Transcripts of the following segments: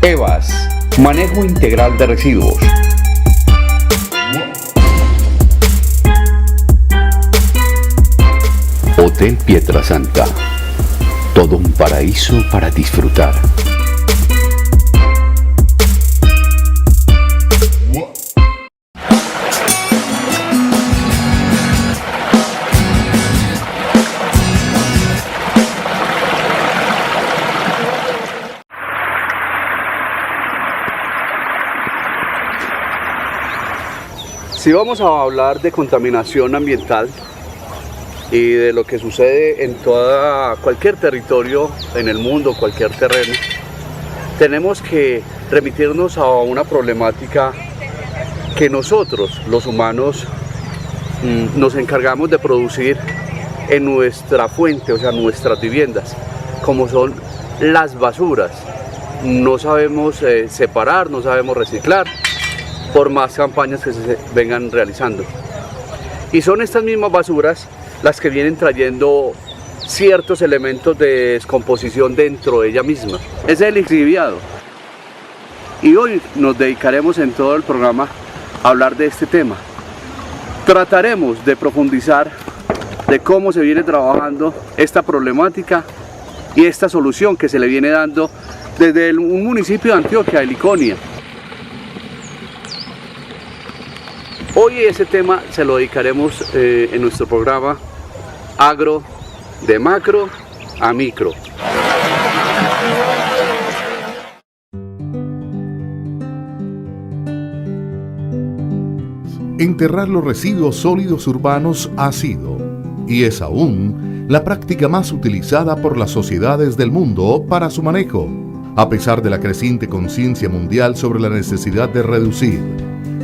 EVAS, manejo integral de residuos. Hotel Pietrasanta, todo un paraíso para disfrutar. Si vamos a hablar de contaminación ambiental y de lo que sucede en cualquier territorio en el mundo, cualquier terreno, tenemos que remitirnos a una problemática que nosotros, los humanos, nos encargamos de producir en nuestra fuente, o sea, nuestras viviendas, como son las basuras. No sabemos separar, no sabemos reciclar, por más campañas que se vengan realizando. Y son estas mismas basuras las que vienen trayendo ciertos elementos de descomposición dentro de ella misma. Es el lixiviado. Y hoy nos dedicaremos en todo el programa a hablar de este tema. Trataremos de profundizar de cómo se viene trabajando esta problemática y esta solución que se le viene dando desde un municipio de Antioquia, de Liconia. Hoy ese tema se lo dedicaremos en nuestro programa Agro, de macro a micro. Enterrar los residuos sólidos urbanos ha sido, y es aún, la práctica más utilizada por las sociedades del mundo para su manejo, a pesar de la creciente conciencia mundial sobre la necesidad de reducir,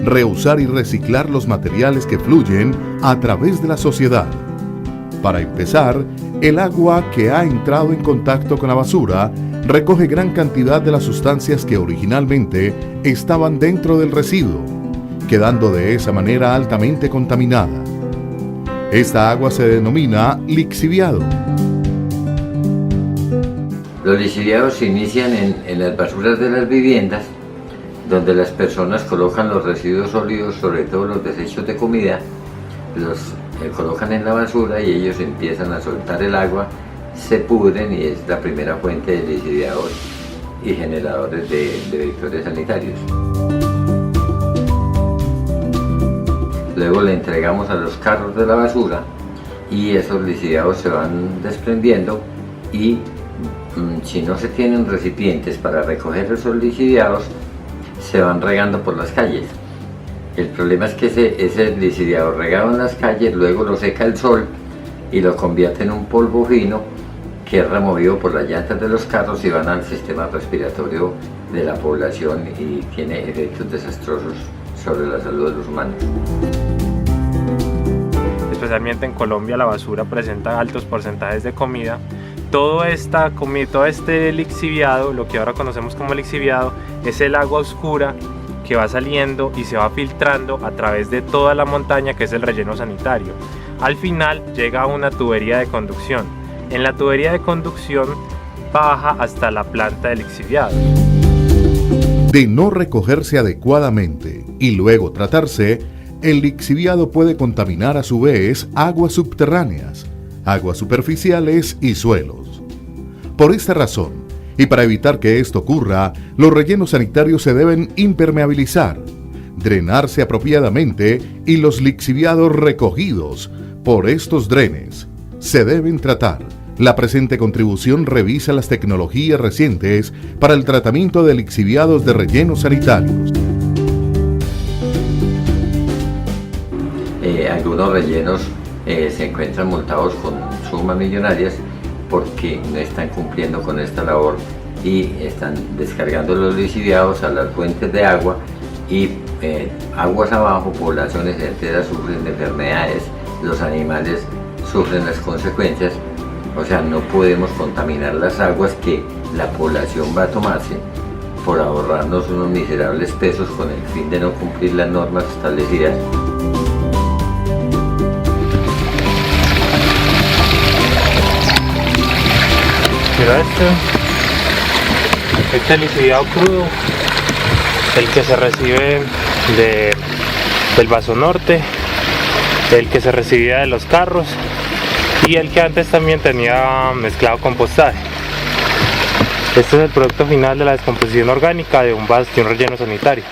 reusar y reciclar los materiales que fluyen a través de la sociedad. Para empezar, el agua que ha entrado en contacto con la basura recoge gran cantidad de las sustancias que originalmente estaban dentro del residuo, quedando de esa manera altamente contaminada. Esta agua se denomina lixiviado. Los lixiviados se inician en las basuras de las viviendas, donde las personas colocan los residuos sólidos, sobre todo los desechos de comida, los colocan en la basura y ellos empiezan a soltar el agua, se pudren y es la primera fuente de lixiviados y generadores de vectores sanitarios. Luego le entregamos a los carros de la basura y esos lixiviados se van desprendiendo y si no se tienen recipientes para recoger esos lixiviados, se van regando por las calles. El problema es que ese lixiviado regado en las calles luego lo seca el sol y lo convierte en un polvo fino que es removido por las llantas de los carros y van al sistema respiratorio de la población y tiene efectos desastrosos sobre la salud de los humanos. Especialmente en Colombia la basura presenta altos porcentajes de comida. Todo este lixiviado, lo que ahora conocemos como lixiviado, es el agua oscura que va saliendo y se va filtrando a través de toda la montaña, que es el relleno sanitario. Al final llega a una tubería de conducción. En la tubería de conducción baja hasta la planta de lixiviado. De no recogerse adecuadamente y luego tratarse, el lixiviado puede contaminar a su vez aguas subterráneas, aguas superficiales y suelos. Por esta razón, y para evitar que esto ocurra, los rellenos sanitarios se deben impermeabilizar, drenarse apropiadamente y los lixiviados recogidos por estos drenes se deben tratar. La presente contribución revisa las tecnologías recientes para el tratamiento de lixiviados de rellenos sanitarios. Algunos rellenos se encuentran multados con sumas millonarias porque no están cumpliendo con esta labor y están descargando los lixiviados a las fuentes de agua y aguas abajo, poblaciones enteras sufren de enfermedades, los animales sufren las consecuencias. O sea, no podemos contaminar las aguas que la población va a tomarse por ahorrarnos unos miserables pesos con el fin de no cumplir las normas establecidas. Mira esto. Este lixiviado crudo, el que se recibe del vaso norte, el que se recibía de los carros y el que antes también tenía mezclado compostaje. Este es el producto final de la descomposición orgánica de un relleno sanitario.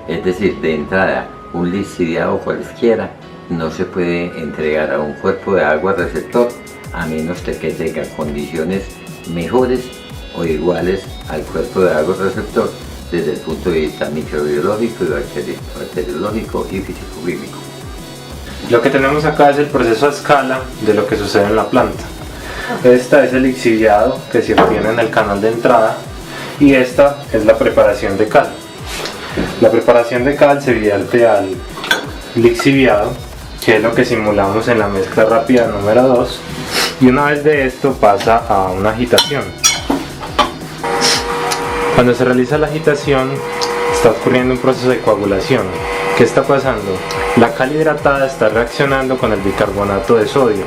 Es decir, de entrada, un lixiviado cualquiera no se puede entregar a un cuerpo de agua receptor a menos de que tenga condiciones mejores o iguales al cuerpo de agua receptor desde el punto de vista microbiológico, y bacteriológico y físico-químico. Lo que tenemos acá es el proceso a escala de lo que sucede en la planta. Esta es el lixiviado que se obtiene en el canal de entrada y esta es la preparación de cal. La preparación de cal se vierte al lixiviado, que es lo que simulamos en la mezcla rápida número 2, y una vez de esto pasa a una agitación. Cuando se realiza la agitación está ocurriendo un proceso de coagulación. ¿Qué está pasando? La cal hidratada está reaccionando con el bicarbonato de sodio.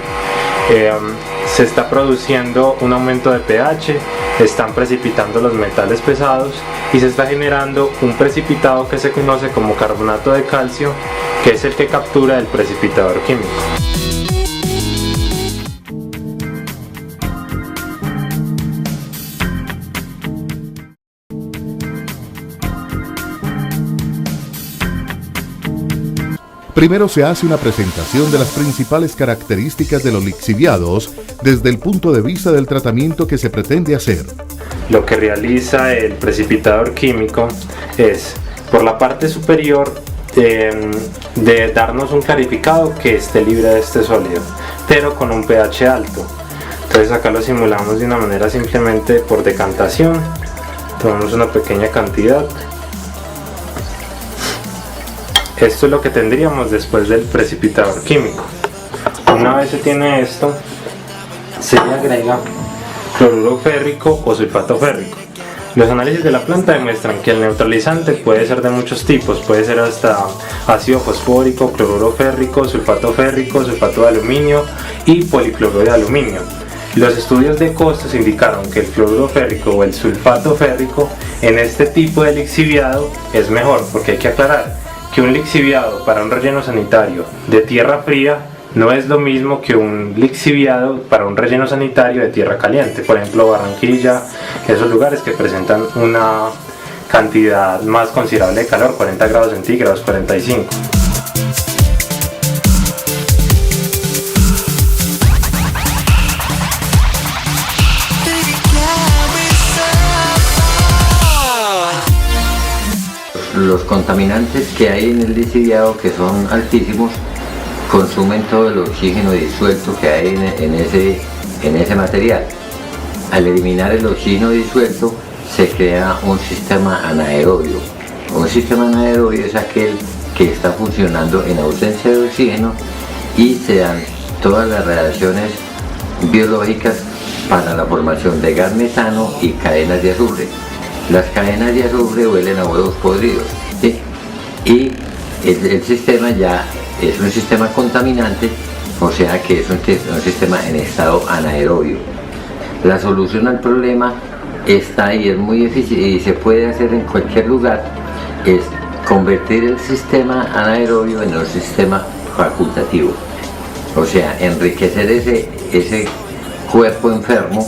Se está produciendo un aumento de pH, están precipitando los metales pesados y se está generando un precipitado que se conoce como carbonato de calcio, que es el que captura el precipitador químico. Primero se hace una presentación de las principales características de los lixiviados desde el punto de vista del tratamiento que se pretende hacer. Lo que realiza el precipitador químico es, por la parte superior, de darnos un clarificado que esté libre de este sólido, pero con un pH alto. Entonces acá lo simulamos de una manera simplemente por decantación. Tomamos una pequeña cantidad. Esto es lo que tendríamos después del precipitador químico. Una vez se tiene esto, se le agrega cloruro férrico o sulfato férrico. Los análisis de la planta demuestran que el neutralizante puede ser de muchos tipos, puede ser hasta ácido fosfórico, cloruro férrico, sulfato de aluminio y policloruro de aluminio. Los estudios de costos indicaron que el cloruro férrico o el sulfato férrico en este tipo de lixiviado es mejor, porque hay que aclarar que un lixiviado para un relleno sanitario de tierra fría no es lo mismo que un lixiviado para un relleno sanitario de tierra caliente. Por ejemplo, Barranquilla, esos lugares que presentan una cantidad más considerable de calor, 40 grados centígrados, 45. Los contaminantes que hay en el lixiviado, que son altísimos, consumen todo el oxígeno disuelto que hay en ese material. Al eliminar el oxígeno disuelto se crea un sistema anaerobio. Un sistema anaerobio es aquel que está funcionando en ausencia de oxígeno y se dan todas las reacciones biológicas para la formación de gas metano y cadenas de azufre. Las cadenas de azufre huelen a huevos podridos, ¿sí? Y el sistema ya es un sistema contaminante, o sea que es un sistema en estado anaerobio. La solución al problema está ahí, es muy difícil y se puede hacer en cualquier lugar, es convertir el sistema anaerobio en un sistema facultativo. O sea, enriquecer ese cuerpo enfermo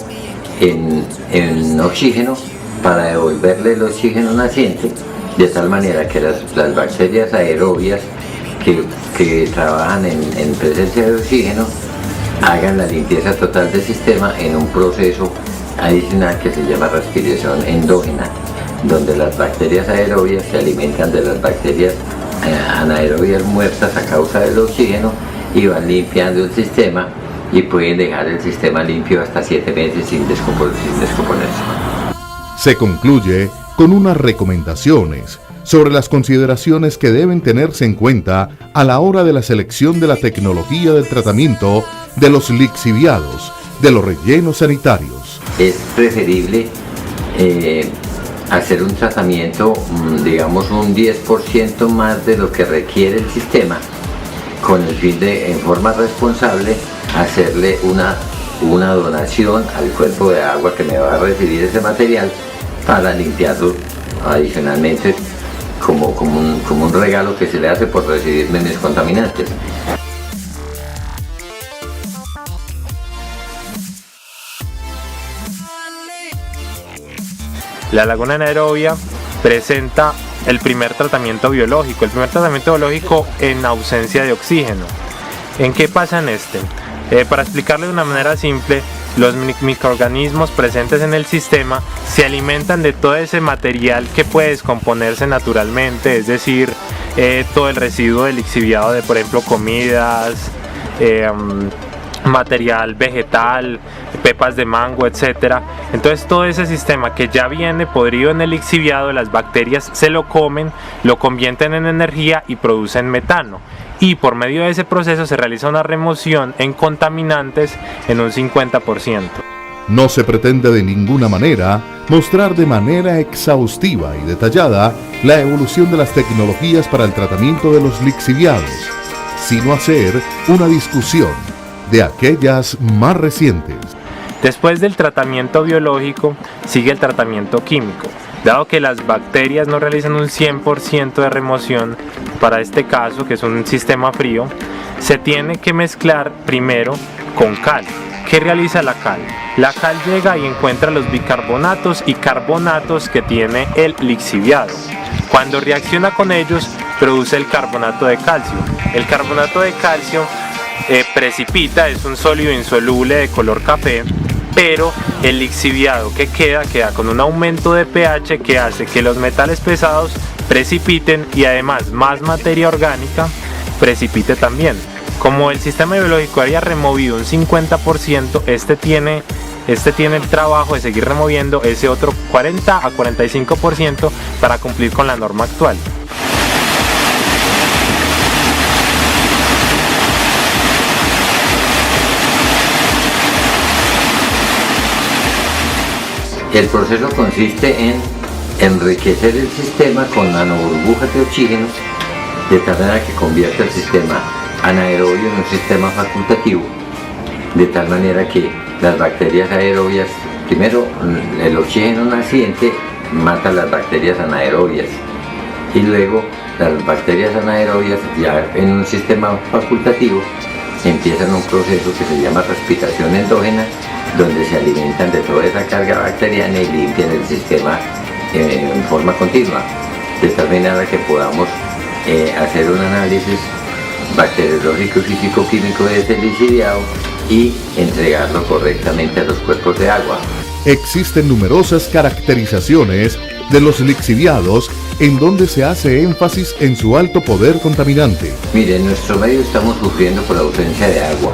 en oxígeno para devolverle el oxígeno naciente, de tal manera que las bacterias aerobias que trabajan en presencia de oxígeno hagan la limpieza total del sistema en un proceso adicional que se llama respiración endógena, donde las bacterias aerobias se alimentan de las bacterias anaerobias muertas a causa del oxígeno y van limpiando el sistema y pueden dejar el sistema limpio hasta 7 meses sin descomponerse. Se concluye con unas recomendaciones sobre las consideraciones que deben tenerse en cuenta a la hora de la selección de la tecnología del tratamiento de los lixiviados, de los rellenos sanitarios. Es preferible hacer un tratamiento, digamos un 10% más de lo que requiere el sistema, con el fin de, en forma responsable, hacerle una donación al cuerpo de agua que me va a recibir ese material para limpiarlo adicionalmente como un regalo que se le hace por recibirme mis contaminantes. La laguna anaerobia presenta el primer tratamiento biológico en ausencia de oxígeno. ¿En qué pasa en este? Para explicarlo de una manera simple, los microorganismos presentes en el sistema se alimentan de todo ese material que puede descomponerse naturalmente, es decir, todo el residuo de lixiviado de, por ejemplo, comidas, material vegetal, pepas de mango, etcétera. Entonces todo ese sistema que ya viene podrido en el lixiviado, las bacterias se lo comen, lo convierten en energía y producen metano. Y por medio de ese proceso se realiza una remoción en contaminantes en un 50%. No se pretende de ninguna manera mostrar de manera exhaustiva y detallada la evolución de las tecnologías para el tratamiento de los lixiviados, sino hacer una discusión de aquellas más recientes. Después del tratamiento biológico sigue el tratamiento químico. Dado que las bacterias no realizan un 100% de remoción, para este caso, que es un sistema frío, se tiene que mezclar primero con cal. ¿Qué realiza la cal? La cal llega y encuentra los bicarbonatos y carbonatos que tiene el lixiviado. Cuando reacciona con ellos, produce el carbonato de calcio. El carbonato de calcio precipita, es un sólido insoluble de color café, pero el lixiviado que queda con un aumento de pH que hace que los metales pesados precipiten y además más materia orgánica precipite también. Como el sistema biológico había removido un 50%, este tiene el trabajo de seguir removiendo ese otro 40 a 45% para cumplir con la norma actual. El proceso consiste en enriquecer el sistema con nanoburbujas de oxígeno, de tal manera que convierta el sistema anaerobio en un sistema facultativo, de tal manera que las bacterias aerobias, primero el oxígeno naciente mata las bacterias anaerobias y luego las bacterias anaerobias ya en un sistema facultativo empiezan un proceso que se llama respiración endógena, donde se alimentan de toda esa carga bacteriana y limpian el sistema en forma continua, de tal manera que podamos hacer un análisis bacteriológico y físico-químico de ese lixiviado y entregarlo correctamente a los cuerpos de agua. Existen numerosas caracterizaciones de los lixiviados en donde se hace énfasis en su alto poder contaminante. Mire, en nuestro medio estamos sufriendo por ausencia de agua.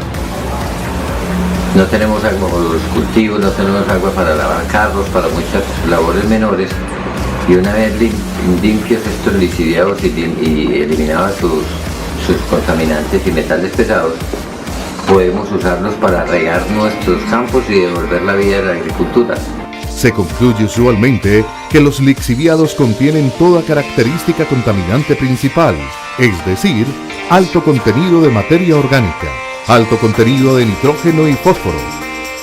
No tenemos agua para los cultivos, no tenemos agua para lavar carros, para muchas labores menores. Y una vez limpios estos lixiviados y eliminados sus contaminantes y metales pesados, podemos usarlos para regar nuestros campos y devolver la vida a la agricultura. Se concluye usualmente que los lixiviados contienen toda característica contaminante principal, es decir, alto contenido de materia orgánica, alto contenido de nitrógeno y fósforo,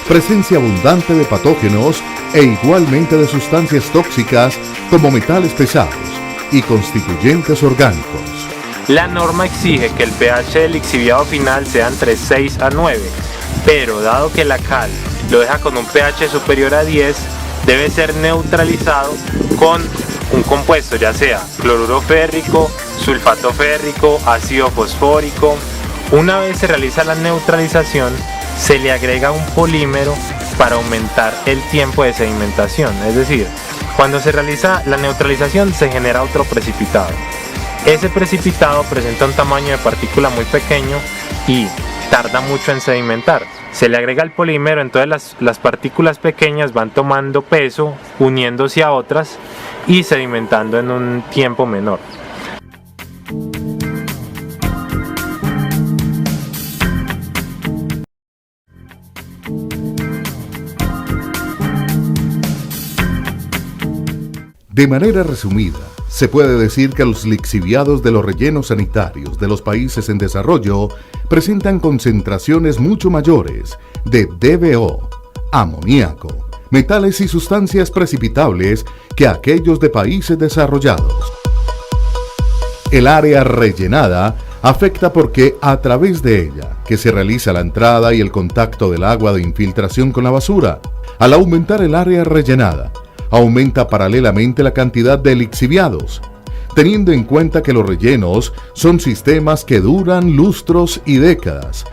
presencia abundante de patógenos e igualmente de sustancias tóxicas como metales pesados y constituyentes orgánicos. La norma exige que el pH del lixiviado final sea entre 6 a 9, pero dado que la cal lo deja con un pH superior a 10, debe ser neutralizado con un compuesto, ya sea cloruro férrico, sulfato férrico, ácido fosfórico. Una vez se realiza la neutralización, se le agrega un polímero para aumentar el tiempo de sedimentación, es decir, cuando se realiza la neutralización se genera otro precipitado. Ese precipitado presenta un tamaño de partícula muy pequeño y tarda mucho en sedimentar. Se le agrega el polímero, entonces las partículas pequeñas van tomando peso, uniéndose a otras y sedimentando en un tiempo menor. De manera resumida, se puede decir que los lixiviados de los rellenos sanitarios de los países en desarrollo presentan concentraciones mucho mayores de DBO, amoníaco, metales y sustancias precipitables que aquellos de países desarrollados. El área rellenada afecta porque a través de ella que se realiza la entrada y el contacto del agua de infiltración con la basura. Al aumentar el área rellenada, aumenta paralelamente la cantidad de lixiviados, teniendo en cuenta que los rellenos son sistemas que duran lustros y décadas.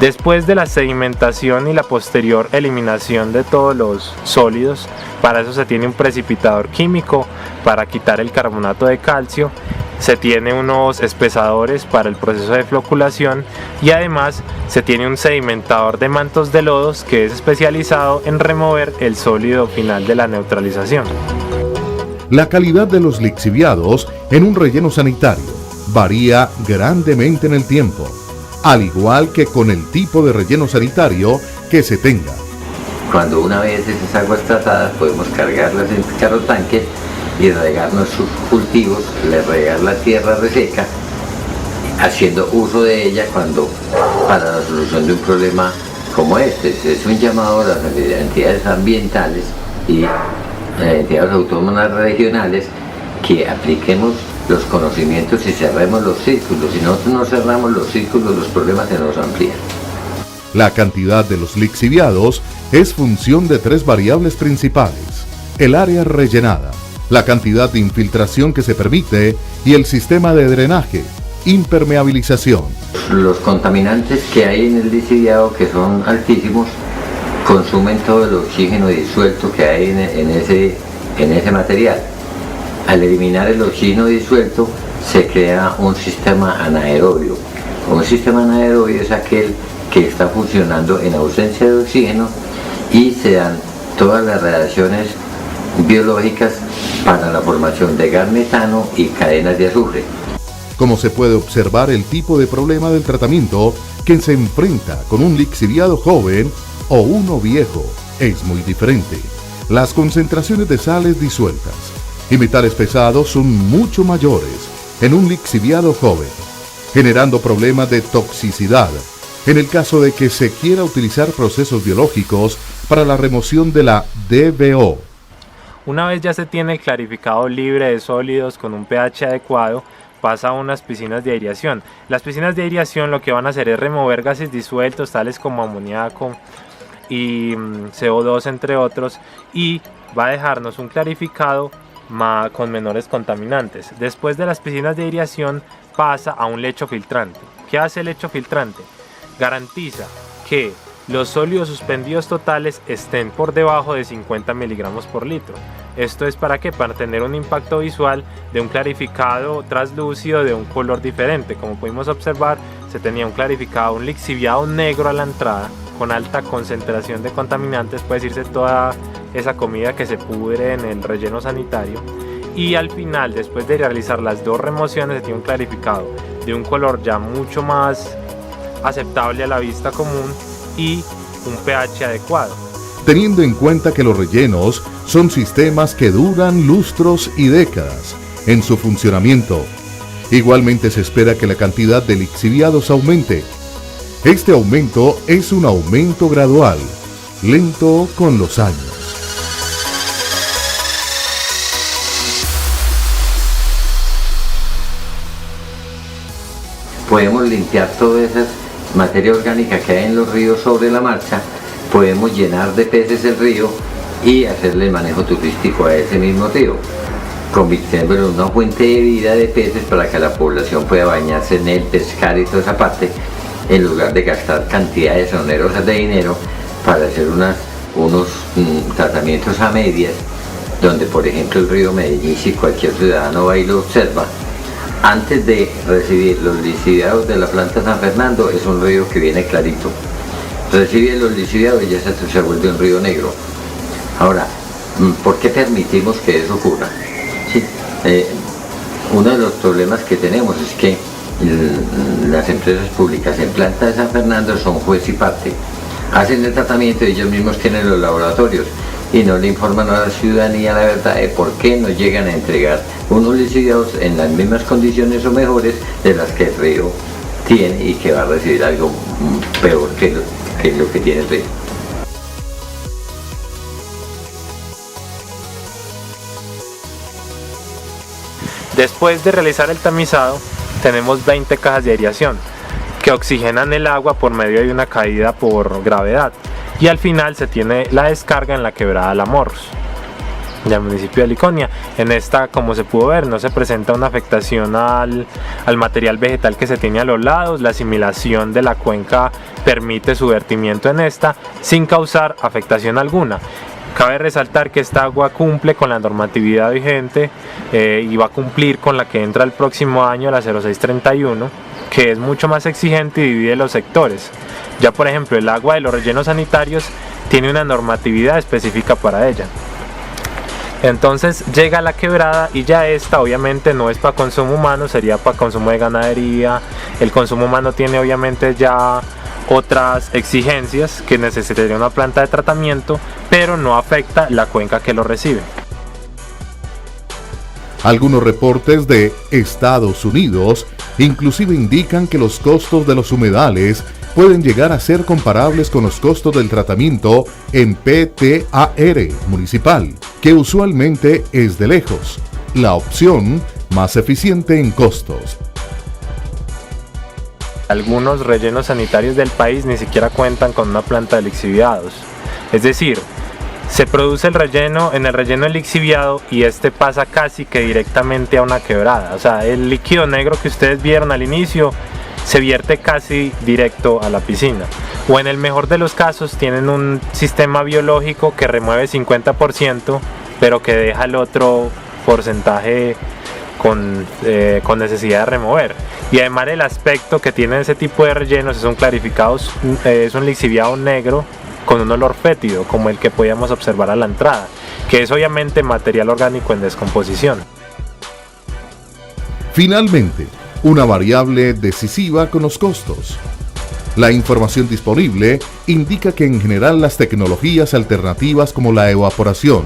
Después de la sedimentación y la posterior eliminación de todos los sólidos, para eso se tiene un precipitador químico para quitar el carbonato de calcio, se tiene unos espesadores para el proceso de floculación y además se tiene un sedimentador de mantos de lodos que es especializado en remover el sólido final de la neutralización. La calidad de los lixiviados en un relleno sanitario varía grandemente en el tiempo, al igual que con el tipo de relleno sanitario que se tenga. Cuando una vez esas aguas tratadas podemos cargarlas en carrotanques y regar nuestros cultivos, regar la tierra reseca, haciendo uso de ella para la solución de un problema como este. Es un llamado a las entidades ambientales y entidades autónomas regionales que apliquemos los conocimientos y cerremos los círculos. Si nosotros no cerramos los círculos, los problemas se nos amplían. La cantidad de los lixiviados es función de tres variables principales: el área rellenada, la cantidad de infiltración que se permite y el sistema de drenaje, impermeabilización. Los contaminantes que hay en el lixiviado, que son altísimos, consumen todo el oxígeno disuelto que hay en ese material. Al eliminar el oxígeno disuelto se crea un sistema anaerobio. Un sistema anaerobio es aquel que está funcionando en ausencia de oxígeno y se dan todas las reacciones biológicas para la formación de gas metano y cadenas de azufre. Como se puede observar, el tipo de problema del tratamiento que se enfrenta con un lixiviado joven o uno viejo es muy diferente. Las concentraciones de sales disueltas y metales pesados son mucho mayores en un lixiviado joven, generando problemas de toxicidad en el caso de que se quiera utilizar procesos biológicos para la remoción de la DBO. Una vez ya se tiene el clarificado libre de sólidos con un pH adecuado, pasa a unas piscinas de aireación. Las piscinas de aireación lo que van a hacer es remover gases disueltos tales como amoníaco y CO2 entre otros, y va a dejarnos un clarificado con menores contaminantes. Después de las piscinas de aireación pasa a un lecho filtrante. ¿Qué hace el lecho filtrante? Garantiza que los sólidos suspendidos totales estén por debajo de 50 miligramos por litro. ¿Esto es para qué? Para tener un impacto visual de un clarificado translúcido de un color diferente. Como pudimos observar, se tenía un clarificado, un lixiviado negro a la entrada con alta concentración de contaminantes, puede decirse toda esa comida que se pudre en el relleno sanitario. Y al final, después de realizar las dos remociones, se tiene un clarificado de un color ya mucho más aceptable a la vista común y un pH adecuado. Teniendo en cuenta que los rellenos son sistemas que duran lustros y décadas en su funcionamiento, igualmente se espera que la cantidad de lixiviados aumente. Este aumento es un aumento gradual, lento con los años. Podemos limpiar toda esa materia orgánica que hay en los ríos sobre la marcha, podemos llenar de peces el río y hacerle el manejo turístico a ese mismo río, convirtiéndolo en una fuente de vida de peces para que la población pueda bañarse en él, pescar y toda esa parte, en lugar de gastar cantidades onerosas de dinero para hacer unos tratamientos a medias, donde por ejemplo el río Medellín, si cualquier ciudadano va y lo observa, antes de recibir los lixiviados de la planta San Fernando, es un río que viene clarito. Recibe los lixiviados y ya se vuelve un río negro. Ahora, ¿por qué permitimos que eso ocurra? Sí, uno de los problemas que tenemos es que las empresas públicas en planta de San Fernando son juez y parte. Hacen el tratamiento y ellos mismos tienen los laboratorios. y no le informan a la ciudadanía la verdad de por qué no llegan a entregar unos lixiviados en las mismas condiciones o mejores de las que el río tiene y que va a recibir algo peor que lo que tiene el río. Después de realizar el tamizado, tenemos 20 cajas de aireación que oxigenan el agua por medio de una caída por gravedad, y al final se tiene la descarga en la quebrada La Morros del municipio de Liconia. En esta, como se pudo ver, no se presenta una afectación al material vegetal que se tiene a los lados. La asimilación de la cuenca permite su vertimiento en esta sin causar afectación alguna. Cabe resaltar que esta agua cumple con la normatividad vigente y va a cumplir con la que entra el próximo año, la 0631, que es mucho más exigente y divide los sectores. Ya por ejemplo el agua de los rellenos sanitarios tiene una normatividad específica para ella. Entonces llega a la quebrada y ya esta obviamente no es para consumo humano, sería para consumo de ganadería. El consumo humano tiene obviamente ya otras exigencias que necesitaría una planta de tratamiento, pero no afecta la cuenca que lo recibe. Algunos reportes de Estados Unidos inclusive indican que los costos de los humedales pueden llegar a ser comparables con los costos del tratamiento en PTAR municipal, que usualmente es de lejos la opción más eficiente en costos. Algunos rellenos sanitarios del país ni siquiera cuentan con una planta de lixiviados. Es decir, se produce el relleno el lixiviado y este pasa casi que directamente a una quebrada. O sea, el líquido negro que ustedes vieron al inicio se vierte casi directo a la piscina. O en el mejor de los casos tienen un sistema biológico que remueve 50%, pero que deja el otro porcentaje con necesidad de remover. Y además el aspecto que tiene ese tipo de rellenos son clarificados, es un lixiviado negro con un olor fétido, como el que podíamos observar a la entrada, que es obviamente material orgánico en descomposición. Finalmente, una variable decisiva con los costos. La información disponible indica que en general las tecnologías alternativas como la evaporación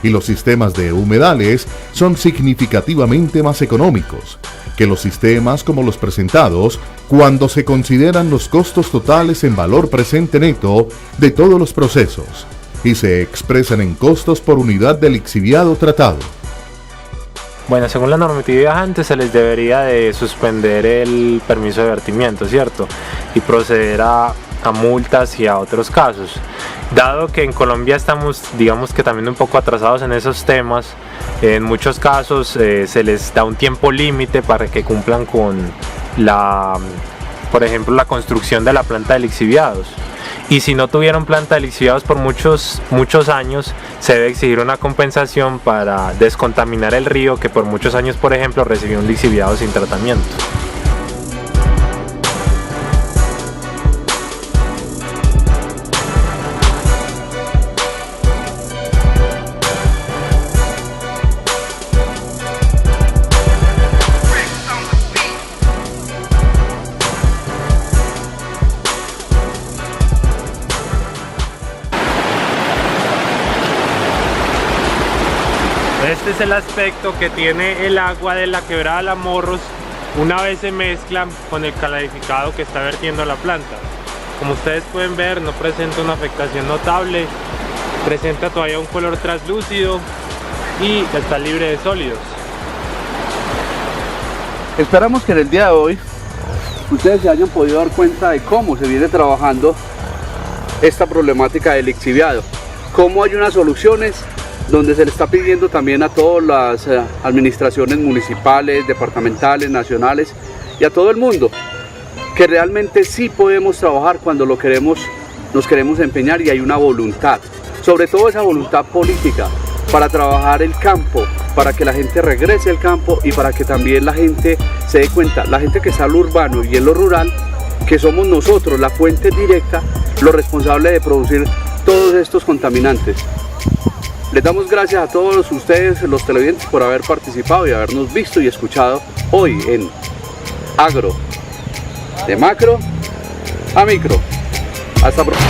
y los sistemas de humedales son significativamente más económicos que los sistemas como los presentados cuando se consideran los costos totales en valor presente neto de todos los procesos y se expresan en costos por unidad de lixiviado tratado. Bueno, según la normatividad antes se les debería de suspender el permiso de vertimiento, ¿cierto? Y proceder a multas y a otros casos. Dado que en Colombia estamos, digamos que también un poco atrasados en esos temas, en muchos casos se les da un tiempo límite para que cumplan con por ejemplo, la construcción de la planta de lixiviados. Y si no tuvieron planta de lixiviados por muchos años, se debe exigir una compensación para descontaminar el río que por muchos años, por ejemplo, recibió un lixiviado sin tratamiento. Este es el aspecto que tiene el agua de la quebrada La Morros una vez se mezcla con el clarificado que está vertiendo la planta. Como ustedes pueden ver, no presenta una afectación notable, presenta todavía un color translúcido y está libre de sólidos. Esperamos que en el día de hoy ustedes se hayan podido dar cuenta de cómo se viene trabajando esta problemática del lixiviado, cómo hay unas soluciones donde se le está pidiendo también a todas las administraciones municipales, departamentales, nacionales y a todo el mundo que realmente sí podemos trabajar cuando nos queremos empeñar y hay una voluntad, sobre todo esa voluntad política para trabajar el campo, para que la gente regrese al campo y para que también la gente se dé cuenta, la gente que está en lo urbano y en lo rural, que somos nosotros la fuente directa, los responsables de producir todos estos contaminantes. Les damos gracias a todos ustedes, los televidentes, por haber participado y habernos visto y escuchado hoy en Agro, de macro a micro. Hasta pronto.